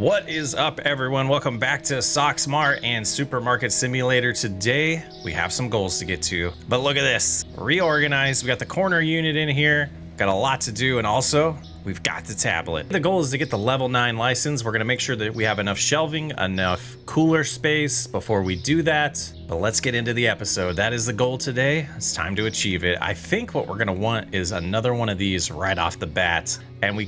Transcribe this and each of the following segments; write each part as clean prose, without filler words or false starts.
What is up, everyone? Welcome back to SocksMart and Supermarket Simulator. Today, we have some goals to get to, but look at this. Reorganized, we got the corner unit in here, got a lot to do, and also, we've got the tablet. The goal is to get the level 9 license. We're gonna make sure that we have enough shelving, enough cooler space before we do that. But let's get into the episode. That is the goal today. It's time to achieve it. I think what we're gonna want is another one of these right off the bat. And we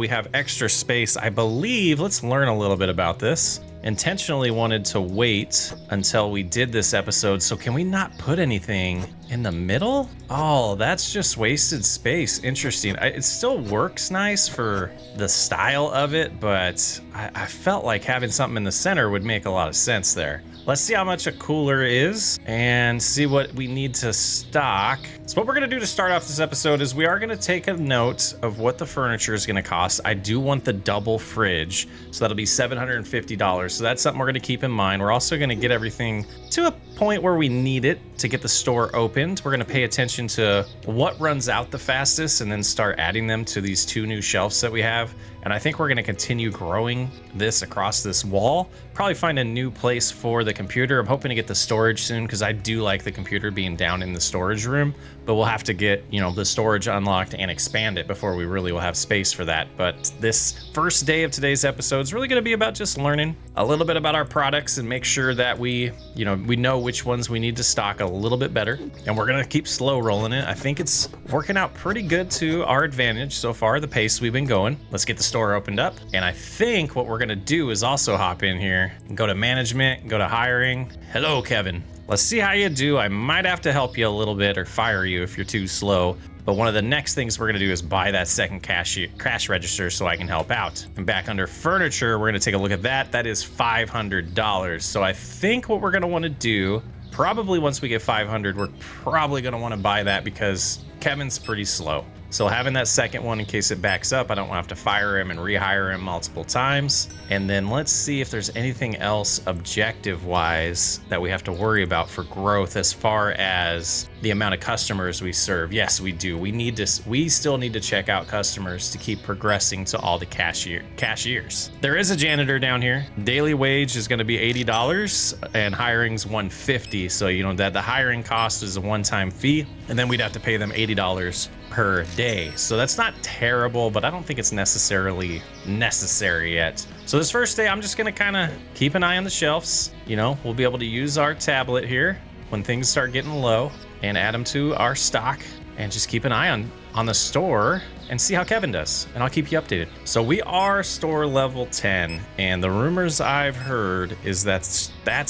have extra space, I believe. Let's learn a little bit about this. Intentionally wanted to wait until we did this episode, so can we not put anything in the middle? Oh, that's just wasted space. Interesting. It still works nice for the style of it, but I felt like having something in the center would make a lot of sense there. Let's see how much a cooler is and see what we need to stock. So what we're gonna do to start off this episode is we are gonna take a note of what the furniture is gonna cost. I do want the double fridge, so that'll be $750. So that's something we're gonna keep in mind. We're also gonna get everything to a point where we need it to get the store opened. We're gonna pay attention to what runs out the fastest and then start adding them to these 2 new shelves that we have. And I think we're gonna continue growing this across this wall. Probably find a new place for the computer. I'm hoping to get the storage soon because I do like the computer being down in the storage room, but we'll have to get, the storage unlocked and expand it before we really will have space for that. But this first day of today's episode is really gonna be about just learning a little bit about our products and make sure that we know which ones we need to stock a little bit better. And we're gonna keep slow rolling it. I think it's working out pretty good to our advantage so far, the pace we've been going. Let's get the store opened up. And I think what we're gonna do is also hop in here and go to management, go to hiring. Hello, Kevin. Let's see how you do. I might have to help you a little bit or fire you if you're too slow. But one of the next things we're gonna do is buy that second cash register so I can help out. And back under furniture, we're gonna take a look at that. That is $500. So I think what we're gonna wanna do, probably once we get 500, we're probably gonna wanna buy that because Kevin's pretty slow. So having that second one in case it backs up, I don't have to fire him and rehire him multiple times. And then let's see if there's anything else objective-wise that we have to worry about for growth as far as the amount of customers we serve. Yes, we do. We still need to check out customers to keep progressing to all the cashiers. There is a janitor down here. Daily wage is gonna be $80 and hiring's $150. So that the hiring cost is a one-time fee, and then we'd have to pay them $80 per day. So that's not terrible, but I don't think it's necessarily necessary yet. So this first day, I'm just gonna kind of keep an eye on the shelves. We'll be able to use our tablet here when things start getting low and add them to our stock and just keep an eye on the store and see how Kevin does, and I'll keep you updated. So we are store level 10, and the rumors I've heard is that's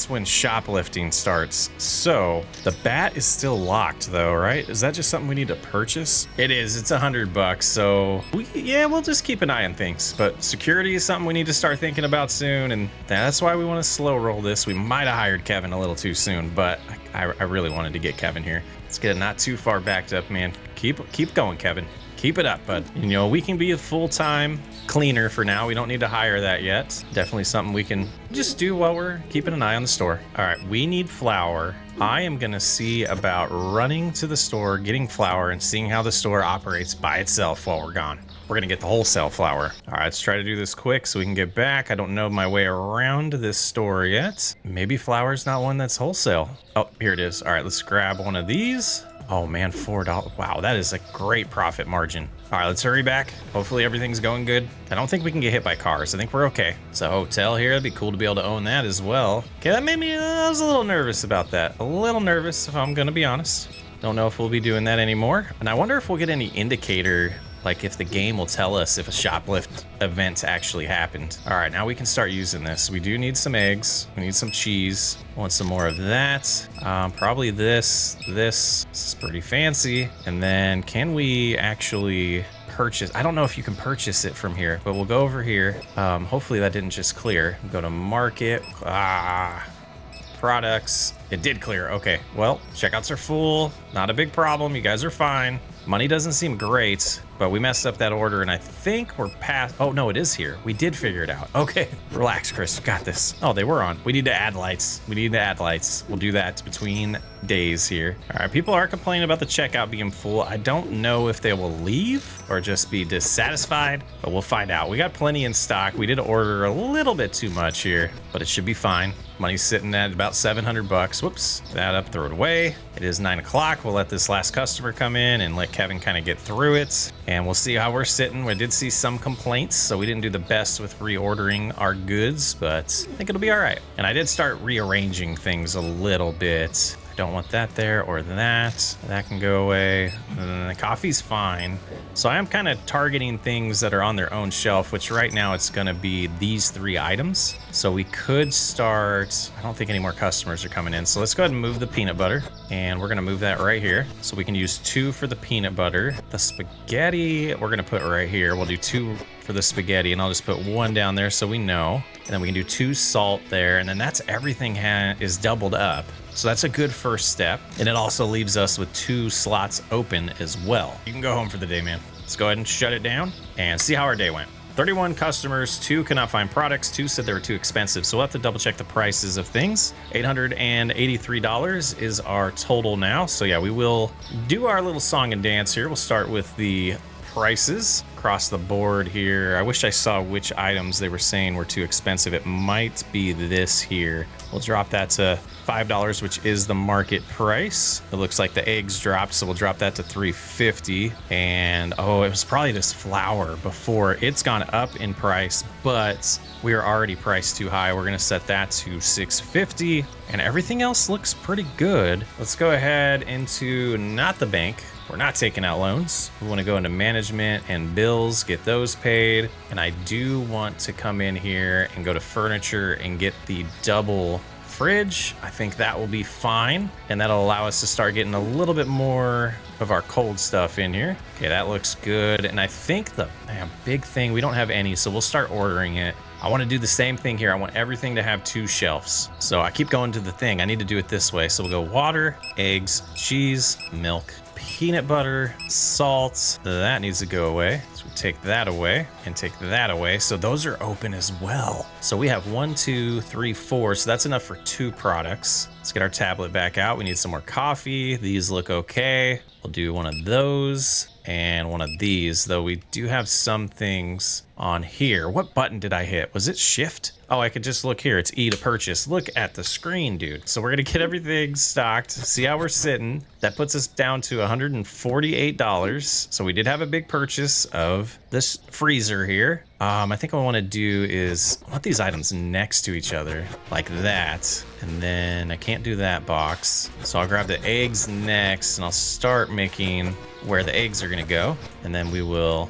when shoplifting starts. So the bat is still locked though, right? Is that just something we need to purchase? It is, it's $100, so we'll just keep an eye on things. But security is something we need to start thinking about soon, and that's why we want to slow roll this. We might have hired Kevin a little too soon, but I really wanted to get Kevin here. Let's get it not too far backed up, man. Keep going, Kevin. Keep it up, bud. We can be a full-time cleaner for now. We don't need to hire that yet. Definitely something we can just do while we're keeping an eye on the store. All right, we need flour. I am gonna see about running to the store, getting flour, and seeing how the store operates by itself while we're gone. We're gonna get the wholesale flour. All right, let's try to do this quick so we can get back. I don't know my way around this store yet. Maybe flour's not one that's wholesale. Oh, here it is. All right, let's grab one of these. Oh man, $4. Wow, that is a great profit margin. All right, let's hurry back. Hopefully everything's going good. I don't think we can get hit by cars. I think we're okay. It's a hotel here. It'd be cool to be able to own that as well. Okay, that made me, I was a little nervous about that. A little nervous, if I'm gonna be honest. Don't know if we'll be doing that anymore. And I wonder if we'll get any indicator, like if the game will tell us if a shoplift event actually happened. All right, now we can start using this. We do need some eggs. We need some cheese. Want some more of that. Probably this. This is pretty fancy. And then can we actually purchase? I don't know if you can purchase it from here, but we'll go over here. Hopefully that didn't just clear. Go to market. Products. It did clear. Okay, well, checkouts are full. Not a big problem. You guys are fine. Money doesn't seem great, but we messed up that order, and I think we're past. Oh, no, it is here. We did figure it out. Okay, relax, Chris. You got this. Oh, they were on. We need to add lights. We need to add lights. We'll do that between days here. All right, people are complaining about the checkout being full. I don't know if they will leave or just be dissatisfied, but we'll find out. We got plenty in stock. We did order a little bit too much here, but it should be fine. Money's sitting at about 700 bucks. Whoops, that up, throw it away. It is 9 o'clock. We'll let this last customer come in and let Kevin kind of get through it. And we'll see how we're sitting. We did see some complaints, so we didn't do the best with reordering our goods, but I think it'll be all right. And I did start rearranging things a little bit. Don't want that there or that. That can go away. The coffee's fine. So I am kind of targeting things that are on their own shelf, which right now it's going to be these 3 items. So we could start. I don't think any more customers are coming in. So let's go ahead and move the peanut butter. And we're going to move that right here. So we can use 2 for the peanut butter. The spaghetti, we're going to put right here. We'll do 2 for the spaghetti, and I'll just put 1 down there so we know. And then we can do 2 salt there. And then that's everything is doubled up. So that's a good first step. And it also leaves us with 2 slots open as well. You can go home for the day, man. Let's go ahead and shut it down and see how our day went. 31 customers, 2 could not find products, 2 said they were too expensive. So we'll have to double check the prices of things. $883 is our total now. So yeah, we will do our little song and dance here. We'll start with the prices across the board here. I wish I saw which items they were saying were too expensive. It might be this here. We'll drop that to $5, which is the market price. It looks like the eggs dropped, so we'll drop that to $3.50. And oh, it was probably this flour before. It's gone up in price, but we are already priced too high. We're gonna set that to $6.50, and everything else looks pretty good. Let's go ahead into not the bank. We're not taking out loans. We want to go into management and bills, get those paid. And I do want to come in here and go to furniture and get the double fridge. I think that will be fine. And that'll allow us to start getting a little bit more of our cold stuff in here. Okay, that looks good. And I think the big thing, we don't have any, so we'll start ordering it. I want to do the same thing here. I want everything to have 2 shelves. So I keep going to the thing. I need to do it this way. So we'll go water, eggs, cheese, milk, peanut butter, salt. That needs to go away. So we take that away and take that away. So those are open as well. So we have 1, 2, 3, 4. So that's enough for 2 products. Let's get our tablet back out. We need some more coffee. These look okay. We'll do one of those and one of these, though we do have some things on here. What button did I hit? Was it shift? Oh, I could just look here. It's E to purchase. Look at the screen, dude. So we're gonna get everything stocked, see how we're sitting. That puts us down to $148. So we did have a big purchase of this freezer here. I think what I want to do is I want these items next to each other like that. And then I can't do that box. So I'll grab the eggs next and I'll start making where the eggs are going to go. And then we will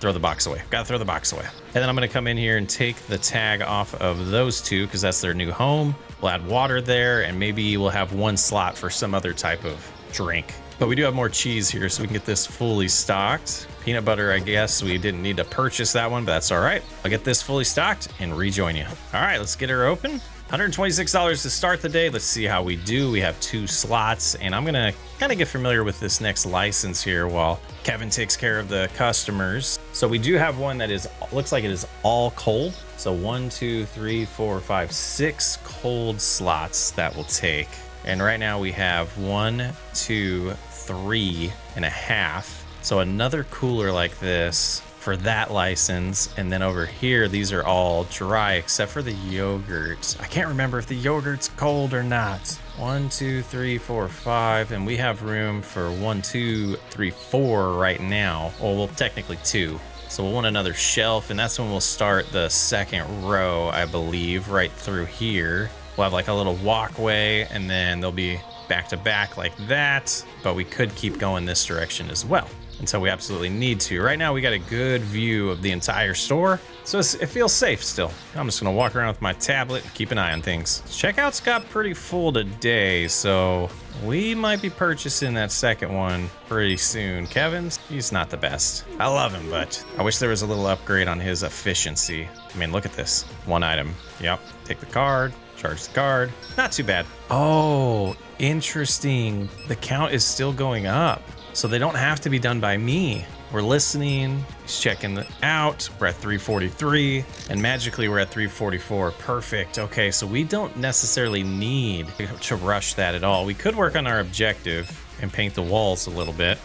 throw the box away. Got to throw the box away. And then I'm going to come in here and take the tag off of those 2 because that's their new home. We'll add water there and maybe we'll have 1 slot for some other type of drink. But we do have more cheese here, so we can get this fully stocked. Peanut butter, I guess we didn't need to purchase that one, but that's all right. I'll get this fully stocked and rejoin you. All right, let's get her open. $126 to start the day. Let's see how we do. We have 2 slots, and I'm gonna kind of get familiar with this next license here while Kevin takes care of the customers. So we do have one that looks like it is all cold. So 1, 2, 3, 4, 5, 6 cold slots that will take. And right now we have 1, 2, 3.5. So another cooler like this for that license. And then over here, these are all dry except for the yogurt. I can't remember if the yogurt's cold or not. 1, 2, 3, 4, 5. And we have room for 1, 2, 3, 4 right now. Well, technically 2. So we'll want another shelf, and that's when we'll start the second row, I believe, right through here. We'll have like a little walkway, and then they'll be back to back like that, but we could keep going this direction as well until we absolutely need to. Right now we got a good view of the entire store, so it feels safe still. I'm just gonna walk around with my tablet and keep an eye on things. Checkout's got pretty full today, so we might be purchasing that second one pretty soon. Kevin's, he's not the best. I love him, but I wish there was a little upgrade on his efficiency. I mean, look at this. 1 item. Yep, take the card. Charge the card. Not too bad. Oh, interesting. The count is still going up. so they don't have to be done by me. We're listening, he's checking it out. We're at 343 and magically we're at 344. Perfect. Okay, so we don't necessarily need to rush that at all. We could work on our objective and paint the walls a little bit.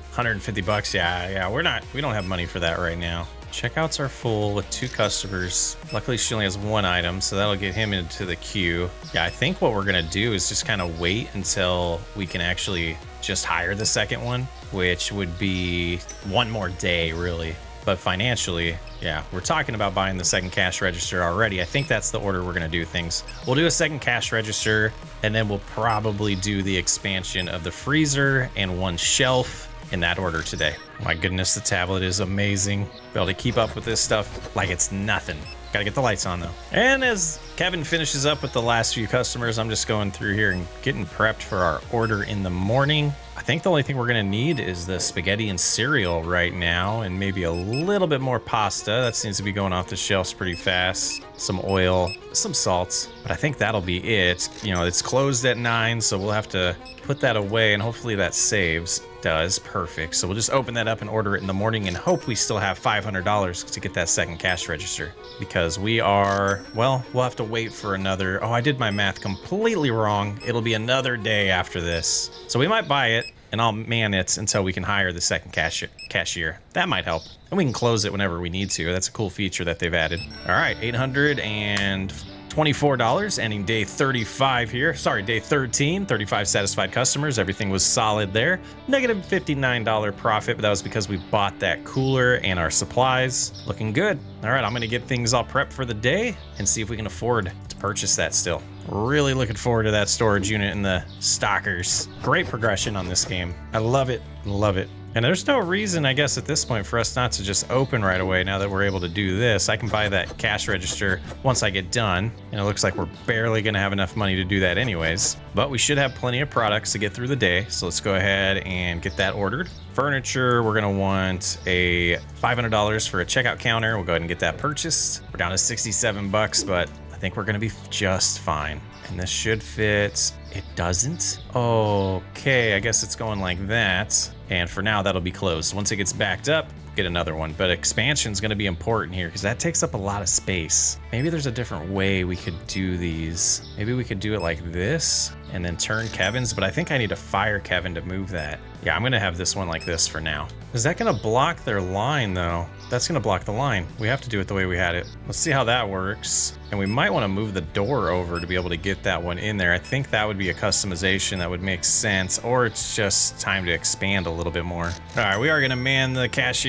150 bucks. Yeah, we don't have money for that right now. Checkouts are full with 2 customers. Luckily, she only has 1 item, so that'll get him into the queue. Yeah, I think what we're gonna do is just kind of wait until we can actually just hire the second one, which would be 1 more day, really. But financially, yeah, we're talking about buying the second cash register already. I think that's the order we're gonna do things. We'll do a second cash register, and then we'll probably do the expansion of the freezer and 1 shelf in that order today. My goodness, the tablet is amazing. Be able to keep up with this stuff like it's nothing. Gotta get the lights on though. And as Kevin finishes up with the last few customers, I'm just going through here and getting prepped for our order in the morning. I think the only thing we're gonna need is the spaghetti and cereal right now, and maybe a little bit more pasta. That seems to be going off the shelves pretty fast. Some oil, some salts, but I think that'll be it. You know, it's closed at 9, so we'll have to put that away, and hopefully that saves. Does. Perfect. So we'll just open that up and order it in the morning and hope we still have $500 to get that second cash register, because we are, well, we'll have to wait for another, oh, I did my math completely wrong. It'll be another day after this. So we might buy it and I'll man it until we can hire the second cashier. That might help. And we can close it whenever we need to. That's a cool feature that they've added. All right, $824, ending day 35 here. Sorry, day 13, 35 satisfied customers. Everything was solid there. Negative $59 profit, but that was because we bought that cooler and our supplies. Looking good. All right, I'm gonna get things all prepped for the day and see if we can afford to purchase that still. Really looking forward to that storage unit and the stockers. Great progression on this game. I love it, love it. And there's no reason, I guess, at this point for us not to just open right away now that we're able to do this. I can buy that cash register once I get done, and it looks like we're barely gonna have enough money to do that anyways. But we should have plenty of products to get through the day, so let's go ahead and get that ordered. Furniture, we're gonna want a $500 for a checkout counter. We'll go ahead and get that purchased. We're down to 67 bucks, but I think we're gonna be just fine. And this should fit. It doesn't? Okay, I guess it's going like that. And for now, that'll be closed. Once it gets backed up, get another one. But expansion's gonna be important here because that takes up a lot of space. Maybe there's a different way we could do these. Maybe we could do it like this and then turn Kevin's, but I think I need to fire Kevin to move that. Yeah, I'm gonna have this one like this for now. Is that gonna block their line though? That's gonna block the line. We have to do it the way we had it. Let's see how that works. And we might wanna move the door over to be able to get that one in there. I think that would be a customization that would make sense, or it's just time to expand a little bit more. All right, we are gonna man the cash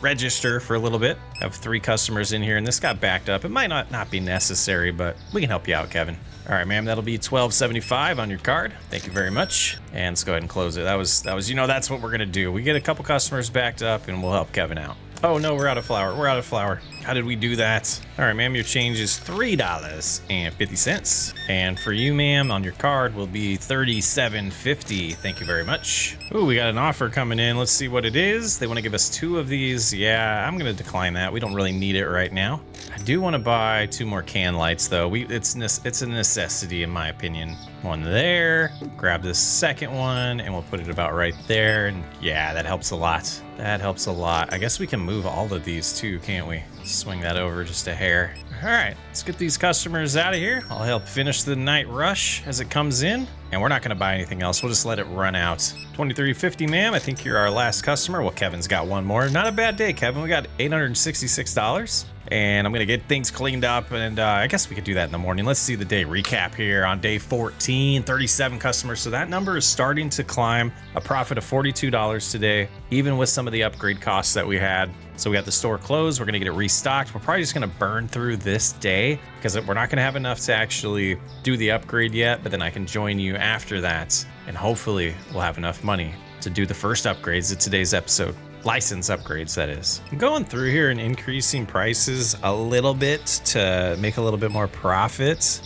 register for a little bit. Have 3 customers in here and this got backed up. It might not be necessary, but we can help you out, Kevin. All right, ma'am, that'll be $12.75 on your card. Thank you very much. And let's go ahead and close it. That was, you know, that's what we're gonna do. We get a couple customers backed up and we'll help Kevin out. Oh no, we're out of flour. We're out of flour. How did we do that? All right, ma'am, your change is $3.50. And for you, ma'am, on your card will be $37.50. Thank you very much. Ooh, we got an offer coming in. Let's see what it is. They want to give us 2 of these. Yeah, I'm gonna decline that. We don't really need it right now. I do want to buy 2 more can lights though. It's a necessity in my opinion. One there, grab this second one and we'll put it about right there. And yeah, that helps a lot. That helps a lot. I guess we can move all of these too, can't we? Swing that over just a hair. All right, let's get these customers out of here. I'll help finish the night rush as it comes in. And we're not gonna buy anything else. We'll just let it run out. $23.50, ma'am. I think you're our last customer. Well, Kevin's got one more. Not a bad day, Kevin. We got $866. And I'm gonna get things cleaned up, and I guess we could do that in the morning. Let's see the day recap here on day 14, 37 customers. So that number is starting to climb. A profit of $42 today, even with some of the upgrade costs that we had. So we got the store closed. We're gonna get it restocked. We're probably just gonna burn through this day because we're not gonna have enough to actually do the upgrade yet, but then I can join you after that. And hopefully we'll have enough money to do the first upgrades of today's episode. License upgrades, that is. I'm going through here and increasing prices a little bit to make a little bit more profit.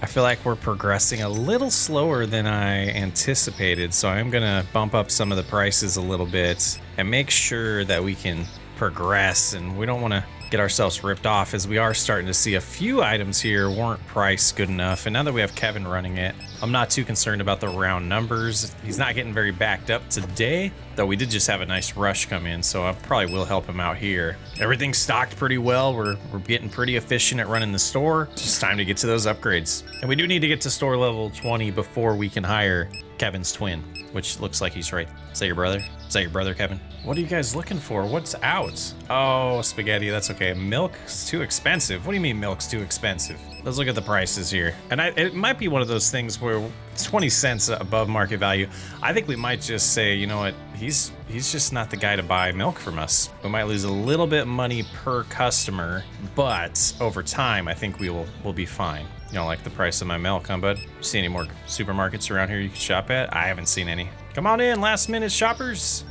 I feel like we're progressing a little slower than I anticipated, so I'm gonna bump up some of the prices a little bit and make sure that we can progress, and we don't want to get ourselves ripped off, as we are starting to see a few items here weren't priced good enough. And now that we have Kevin running it, I'm not too concerned about the round numbers. He's not getting very backed up today, though we did just have a nice rush come in, so I probably will help him out here. Everything's stocked pretty well. We're getting pretty efficient at running the store. It's just time to get to those upgrades. And we do need to get to store level 20 before we can hire Kevin's twin, which looks like he's right. Is that your brother? Is that your brother, Kevin? What are you guys looking for? What's out? Oh, spaghetti, that's okay. Milk's too expensive. What do you mean milk's too expensive? Let's look at the prices here. And it might be one of those things where 20 cents above market value. I think we might just say, you know what, he's just not the guy to buy milk from us. We might lose a little bit of money per customer, but over time, I think we'll be fine. You don't like the price of my milk, huh, bud? See any more supermarkets around here you can shop at? I haven't seen any. Come on in, last minute shoppers.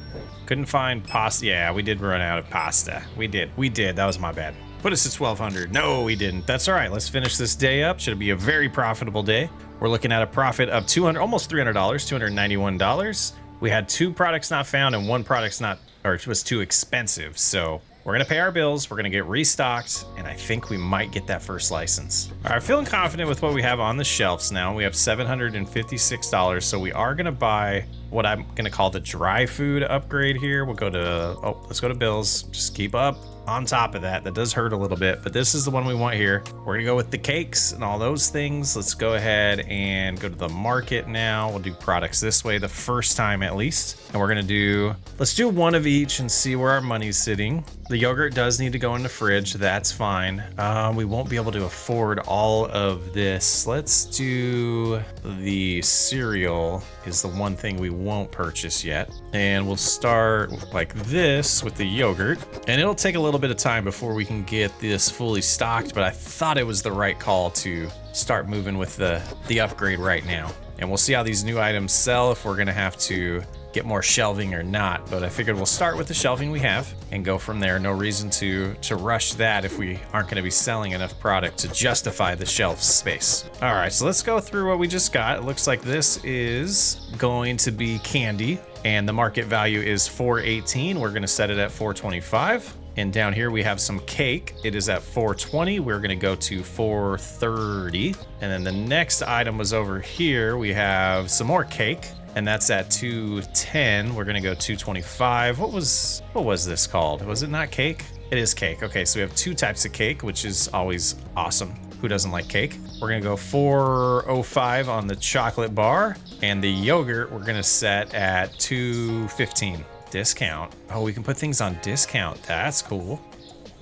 Couldn't find pasta. Yeah, we did run out of pasta. We did. That was my bad. Put us at 1,200. No, we didn't. That's all right. Let's finish this day up. Should be a very profitable day. We're looking at a profit of almost $300, $291. We had 2 products not found and 1 product's not, or it was too expensive. So we're gonna pay our bills, we're gonna get restocked, and I think we might get that first license. All right, feeling confident with what we have on the shelves now. We have $756, so we are gonna buy what I'm gonna call the dry food upgrade here. We'll go to, let's go to bills. Just keep up on top of that. That does hurt a little bit, but this is the one we want here. We're gonna go with the cakes and all those things. Let's go ahead and go to the market now. We'll do products this way the first time at least. And we're gonna let's do one of each and see where our money's sitting. The yogurt does need to go in the fridge. That's fine. We won't be able to afford all of this. Let's do the cereal is the one thing we won't purchase yet. And we'll start like this with the yogurt. And it'll take a little bit of time before we can get this fully stocked, but I thought it was the right call to start moving with the upgrade right now. And we'll see how these new items sell, if we're gonna have to get more shelving or not, but I figured we'll start with the shelving we have and go from there. No reason to rush that if we aren't going to be selling enough product to justify the shelf space. All right, so let's go through what we just got. It looks like this is going to be candy, and the market value is $4.18. We're going to set it at $4.25. And down here we have some cake. It is at $4.20. We're gonna go to $4.30. And then the next item was over here. We have some more cake, and that's at $2.10. We're gonna go $2.25. What was this called? Was it not cake? It is cake. Okay, so we have 2 types of cake, which is always awesome. Who doesn't like cake? We're gonna go $4.05 on the chocolate bar, and the yogurt we're gonna set at $2.15. Discount. Oh, we can put things on discount. That's cool.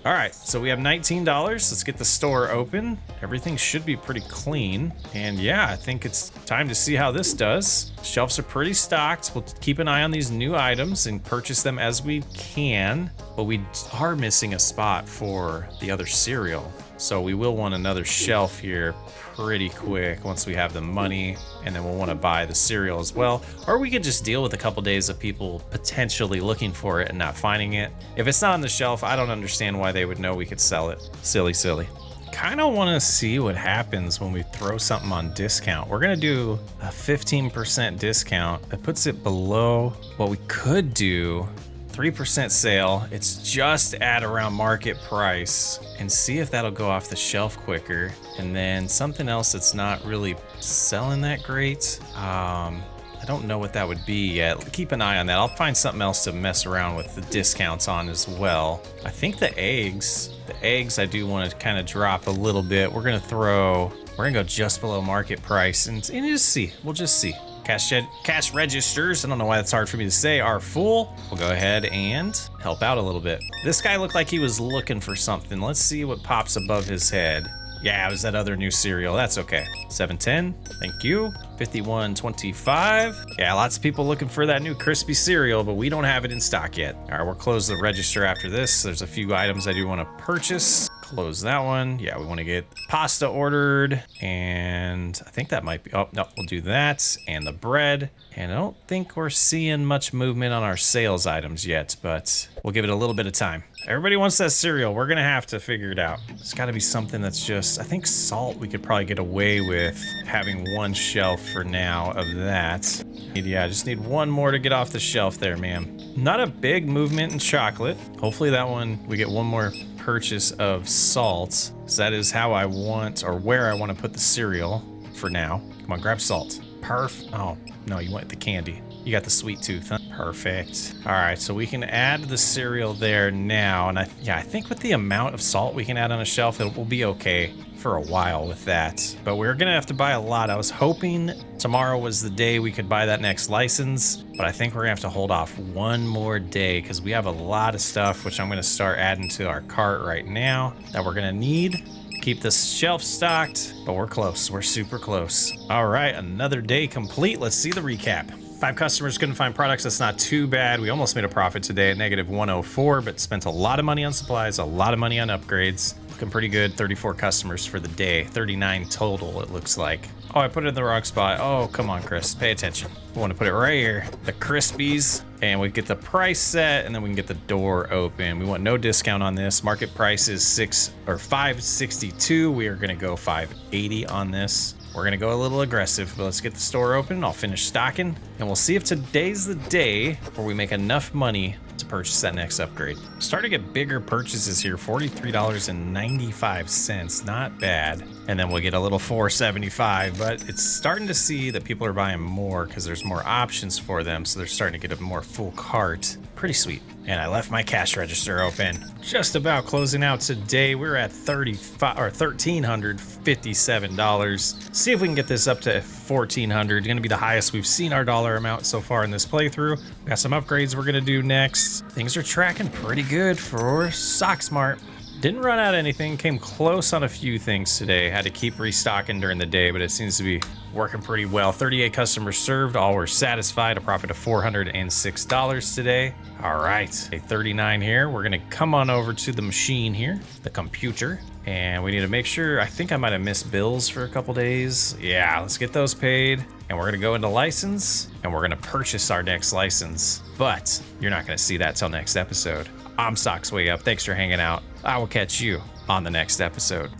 All right, so we have $19. Let's get the store open. Everything should be pretty clean. And yeah, I think it's time to see how this does. Shelves are pretty stocked. We'll keep an eye on these new items and purchase them as we can. But we are missing a spot for the other cereal. So we will want another shelf here pretty quick once we have the money, and then we'll want to buy the cereal as well. Or we could just deal with a couple days of people potentially looking for it and not finding it. If it's not on the shelf, I don't understand why they would know we could sell it. Silly. Kind of want to see what happens when we throw something on discount. We're going to do a 15% discount. That puts it below what we could do. 3% sale. It's just at around market price, and see if that'll go off the shelf quicker. And then something else that's not really selling that great. I don't know what that would be yet. Keep an eye on that. I'll find something else to mess around with the discounts on as well. I think the eggs I do want to kind of drop a little bit. We're gonna go just below market price and just see. We'll just see. Cash registers, I don't know why that's hard for me to say, are full. We'll go ahead and help out a little bit. This guy looked like he was looking for something. Let's see what pops above his head. Yeah, it was that other new cereal. That's okay. $7.10, thank you. $51.25. Yeah, lots of people looking for that new crispy cereal, but we don't have it in stock yet. All right, we'll close the register after this. There's a few items I do want to purchase. Close that one. Yeah, we want to get pasta ordered, and I think that might be, oh no, we'll do that, and the bread. And I don't think we're seeing much movement on our sales items yet, but we'll give it a little bit of time. Everybody wants that cereal. We're gonna have to figure it out. It's gotta be something that's just, I think salt we could probably get away with having one shelf for now of that. Yeah, I just need one more to get off the shelf there, ma'am. Not a big movement in chocolate. Hopefully that one, we get one more purchase of salt, because that is how I want, or where I want to put the cereal for now. Come on, grab salt. Oh, no, you want the candy. You got the sweet tooth, huh? Perfect. All right, so we can add the cereal there now. And I think with the amount of salt we can add on a shelf, it will be okay for a while with that. But we're gonna have to buy a lot. I was hoping tomorrow was the day we could buy that next license, but I think we're gonna have to hold off one more day because we have a lot of stuff, which I'm gonna start adding to our cart right now that we're gonna need. Keep the shelf stocked, but we're close. We're super close. All right, another day complete. Let's see the recap. 5 customers couldn't find products. That's not too bad. We almost made a profit today at negative 104, but spent a lot of money on supplies, a lot of money on upgrades. Looking pretty good. 34 customers for the day. 39 total, it looks like. Oh, I put it in the wrong spot. Oh, come on, Chris. Pay attention. We want to put it right here. The Krispies. And we get the price set, and then we can get the door open. We want no discount on this. Market price is $5.62. We are going to go $5.80 on this. We're going to go a little aggressive, but let's get the store open. I'll finish stocking, and we'll see if today's the day where we make enough money to purchase that next upgrade. Starting to get bigger purchases here, $43.95, not bad. And then we'll get a little $4.75, but it's starting to see that people are buying more because there's more options for them, so they're starting to get a more full cart. Pretty sweet. And I left my cash register open. Just about closing out today. We're at $1,357. See if we can get this up to $1,400. Gonna be the highest we've seen our dollar amount so far in this playthrough. Got some upgrades we're gonna do next. Things are tracking pretty good for SocksMart. Didn't run out of anything, came close on a few things today. Had to keep restocking during the day, but it seems to be working pretty well. 38 customers served, all were satisfied, a profit of $406 today. All right, a 39 here. We're gonna come on over to the machine here, the computer, and we need to make sure, I think I might have missed bills for a couple days. Yeah, let's get those paid. And we're gonna go into license, and we're gonna purchase our next license. But you're not gonna see that till next episode. I'm SocksWayUp. Thanks for hanging out. I will catch you on the next episode.